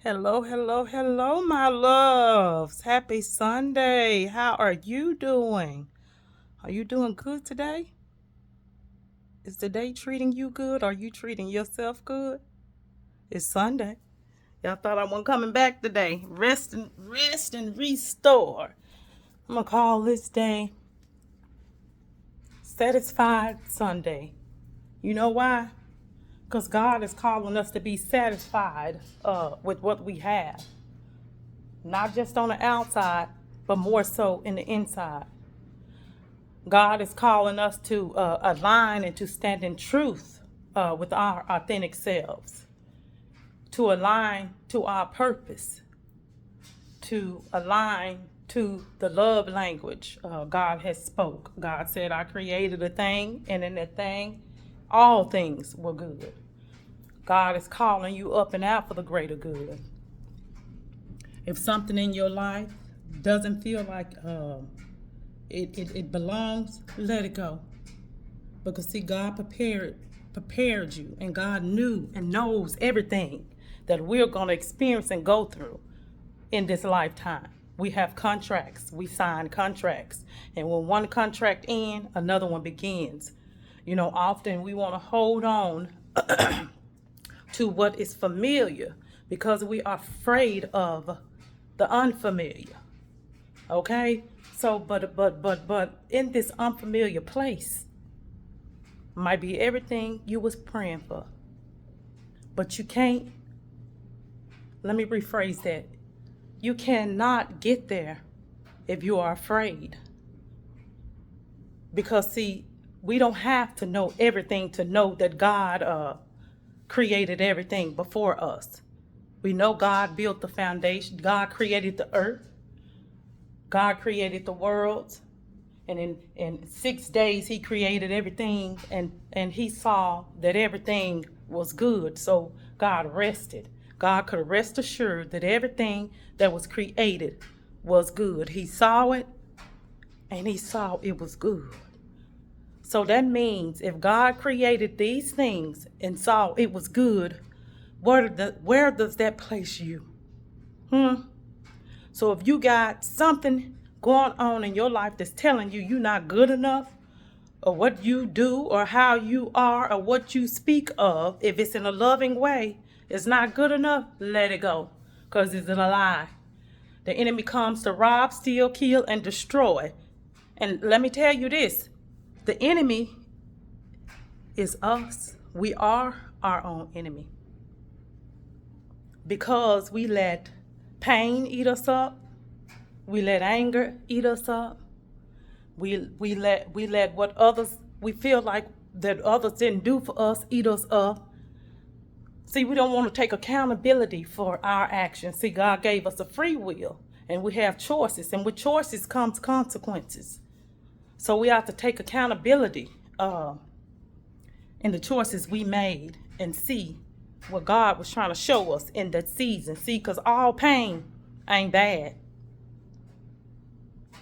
Hello, hello, hello, my loves. Happy Sunday. How are you doing? Are you doing good today? Is the day treating you good? Are you treating yourself good? It's Sunday. Y'all thought I wasn't coming back today. Rest and restore. I'm gonna call this day Satisfied Sunday. You know why? Because God is calling us to be satisfied with what we have. Not just on the outside, but more so in the inside. God is calling us to align and to stand in truth with our authentic selves, to align to our purpose, to align to the love language God has spoke. God said, I created a thing, and in that thing, all things were good. God is calling you up and out for the greater good. If something in your life doesn't feel like it belongs, let it go. Because see, God prepared you, and God knew and knows everything that we're going to experience and go through in this lifetime. We have contracts. We sign contracts. And when one contract ends, another one begins. You know, often we want to hold on to what is familiar because we are afraid of the unfamiliar. Okay? So, but in this unfamiliar place might be everything you was praying for. But you can't, let me rephrase that. You cannot get there if you are afraid. Because see, we don't have to know everything to know that God created everything before us. We know God built the foundation. God created the earth. God created the world. And in 6 days, he created everything, and he saw that everything was good. So God rested. God could rest assured that everything that was created was good. He saw it, and he saw it was good. So that means if God created these things and saw it was good, where does that place you? So if you got something going on in your life that's telling you you're not good enough, or what you do, or how you are, or what you speak of, if it's in a loving way, it's not good enough, let it go. Because it's a lie. The enemy comes to rob, steal, kill, and destroy. And let me tell you this, the enemy is us. We are our own enemy. Because we let pain eat us up. We let anger eat us up. We let what others we feel like that others didn't do for us eat us up. See, we don't want to take accountability for our actions. See, God gave us a free will, and we have choices, and with choices comes consequences. So we have to take accountability in the choices we made and see what God was trying to show us in that season. See, because all pain ain't bad.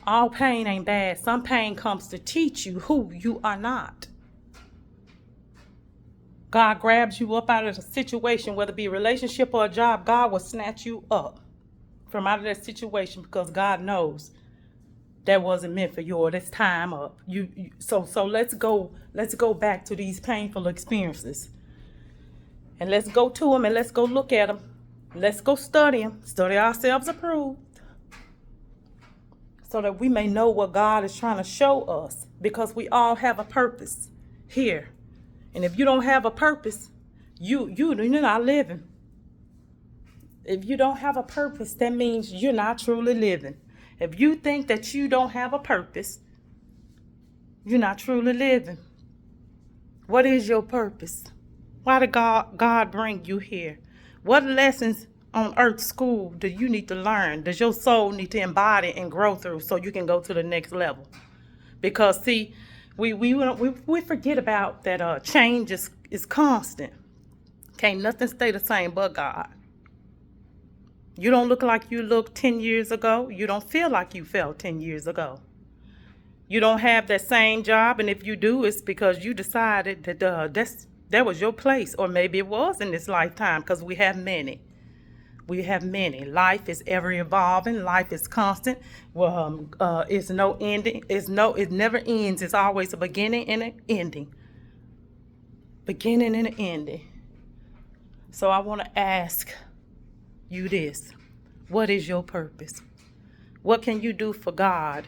All pain ain't bad. Some pain comes to teach you who you are not. God grabs you up out of a situation, whether it be a relationship or a job, God will snatch you up from out of that situation because God knows that wasn't meant for you or that's time up. So let's go back to these painful experiences. And let's go to them and let's go look at them. Let's go study them. Study ourselves approved. So that we may know what God is trying to show us, because we all have a purpose here. And if you don't have a purpose, you're not living. If you don't have a purpose, that means you're not truly living. If you think that you don't have a purpose, you're not truly living. What is your purpose? Why did God bring you here? What lessons on earth school do you need to learn? Does your soul need to embody and grow through so you can go to the next level? Because see, we forget about that change is constant. Can't nothing stay the same but God. You don't look like you looked 10 years ago. You don't feel like you felt 10 years ago. You don't have that same job, and if you do, it's because you decided that that was your place, or maybe it was in this lifetime, because we have many. We have many. Life is ever evolving. Life is constant. Well, it's no ending. It never ends. It's always a beginning and an ending. Beginning and an ending. So I want to ask you this. What is your purpose? What can you do for God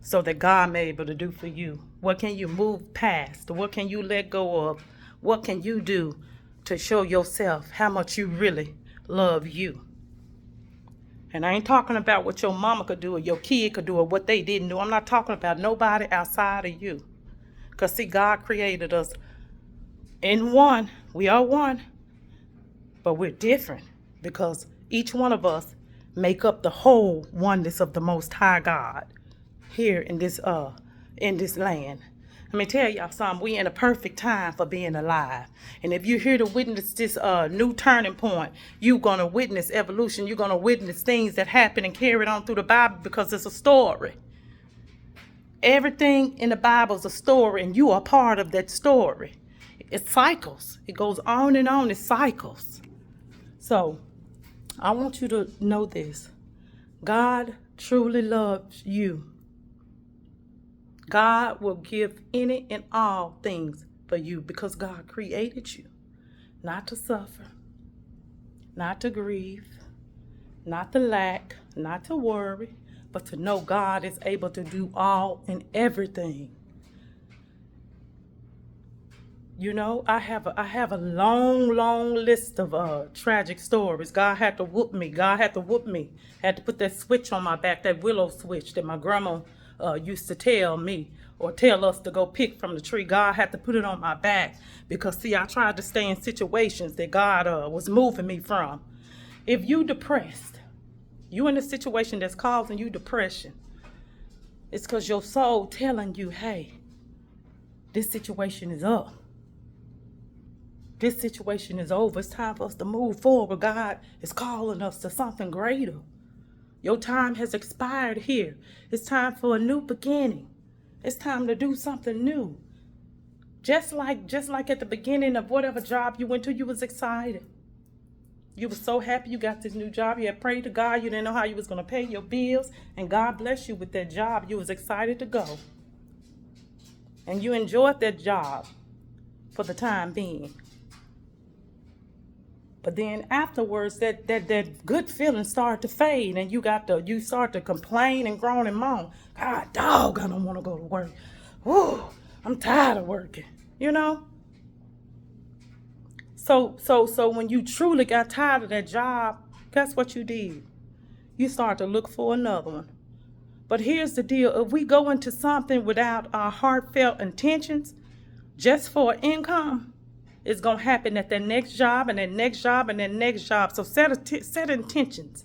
so that God may be able to do for you? What can you move past? What can you let go of? What can you do to show yourself how much you really love you? And I ain't talking about what your mama could do or your kid could do or what they didn't do. I'm not talking about nobody outside of you. Because see, God created us in one. We are one. But we're different because each one of us make up the whole oneness of the Most High God here in this land. Let me tell y'all something. We in a perfect time for being alive. And if you're here to witness this new turning point, you're going to witness evolution. You're going to witness things that happen and carried on through the Bible because it's a story. Everything in the Bible is a story, and you are part of that story. It cycles. It goes on and on. It cycles. So I want you to know this. God truly loves you. God will give any and all things for you because God created you not to suffer, not to grieve, not to lack, not to worry, but to know God is able to do all and everything. You know, I have a long list of tragic stories. God had to whoop me. Had to put that switch on my back, that willow switch that my grandma used to tell me or tell us to go pick from the tree. God had to put it on my back because, see, I tried to stay in situations that God was moving me from. If you depressed, you in a situation that's causing you depression, it's because your soul telling you, hey, this situation is up. This situation is over. It's time for us to move forward. God is calling us to something greater. Your time has expired here. It's time for a new beginning. It's time to do something new. Just like at the beginning of whatever job you went to, you was excited. You were so happy you got this new job. You had prayed to God. You didn't know how you was going to pay your bills. And God blessed you with that job. You was excited to go. And you enjoyed that job for the time being. But then afterwards, that good feeling started to fade, and you start to complain and groan and moan. God, dog, I don't want to go to work. Ooh, I'm tired of working. You know. So when you truly got tired of that job, guess what you did? You start to look for another one. But here's the deal: if we go into something without our heartfelt intentions, just for income, it's going to happen at that next job and that next job and that next job. So set intentions.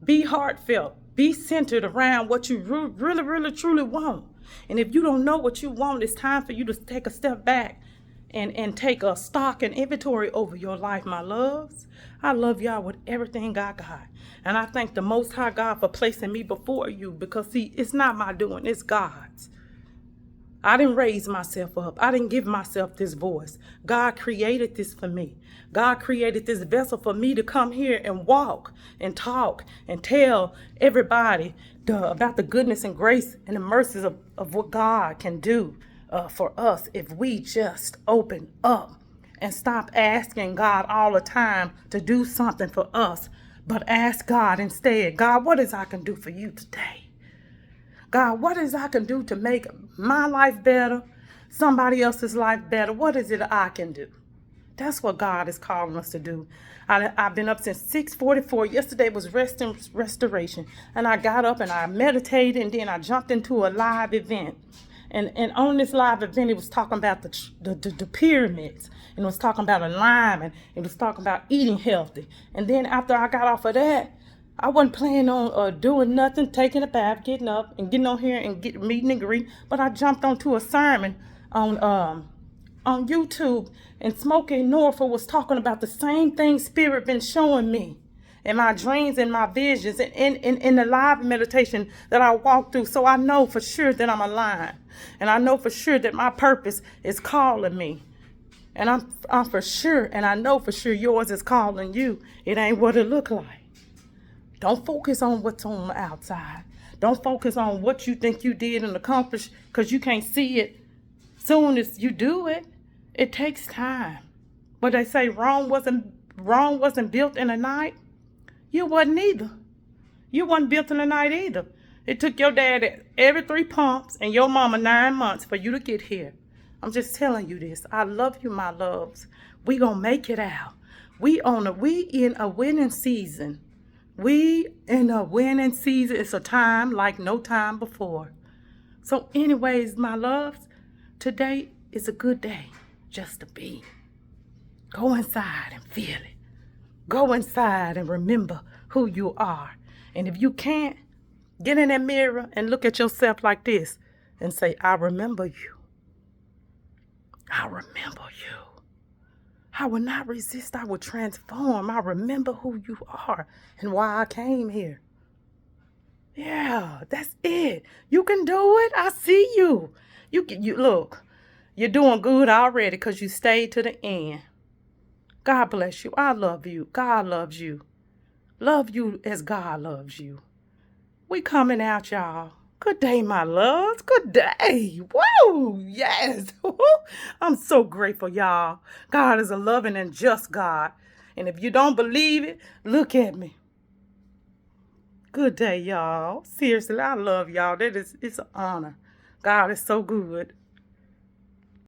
Be heartfelt. Be centered around what you really, truly want. And if you don't know what you want, it's time for you to take a step back and take a stock and inventory over your life, my loves. I love y'all with everything I got. And I thank the Most High God for placing me before you because, see, it's not my doing, it's God's. I didn't raise myself up. I didn't give myself this voice. God created this for me. God created this vessel for me to come here and walk and talk and tell everybody about the goodness and grace and the mercies of what God can do for us if we just open up and stop asking God all the time to do something for us, but ask God instead, God, what is I can do for you today? God, what is I can do to make my life better, somebody else's life better? What is it I can do? That's what God is calling us to do. I've been up since 6:44. Yesterday was restoration. And I got up and I meditated, and then I jumped into a live event. And on this live event, it was talking about the pyramids. And it was talking about alignment. It was talking about eating healthy. And then after I got off of that, I wasn't planning on doing nothing, taking a bath, getting up, and getting on here and meeting and greeting. But I jumped onto a sermon on YouTube, and Smokey Norfolk was talking about the same thing Spirit been showing me in my dreams and my visions and in the live meditation that I walked through. So I know for sure that I'm aligned, and I know for sure that my purpose is calling me. And I'm for sure, and I know for sure yours is calling you. It ain't what it look like. Don't focus on what's on the outside. Don't focus on what you think you did and accomplished, because you can't see it soon as you do it. It takes time. But they say Rome wasn't built in a night. You wasn't either. You wasn't built in a night either. It took your dad every 3 pumps and your mama 9 months for you to get here. I'm just telling you this. I love you, my loves. We gonna make it out. We in a winning season. We in a winning season. It's a time like no time before. So anyways, my loves, today is a good day just to be. Go inside and feel it. Go inside and remember who you are. And if you can't, get in that mirror and look at yourself like this and say, I remember you. I remember you. I will not resist. I will transform. I remember who you are and why I came here. Yeah, that's it. You can do it. I see you. You look, you're doing good already because you stayed to the end. God bless you. I love you. God loves you. Love you as God loves you. We coming out, y'all. Good day, my loves. Good day. Woo! Yes. I'm so grateful, y'all. God is a loving and just God. And if you don't believe it, look at me. Good day, y'all. Seriously, I love y'all. It's an honor. God is so good.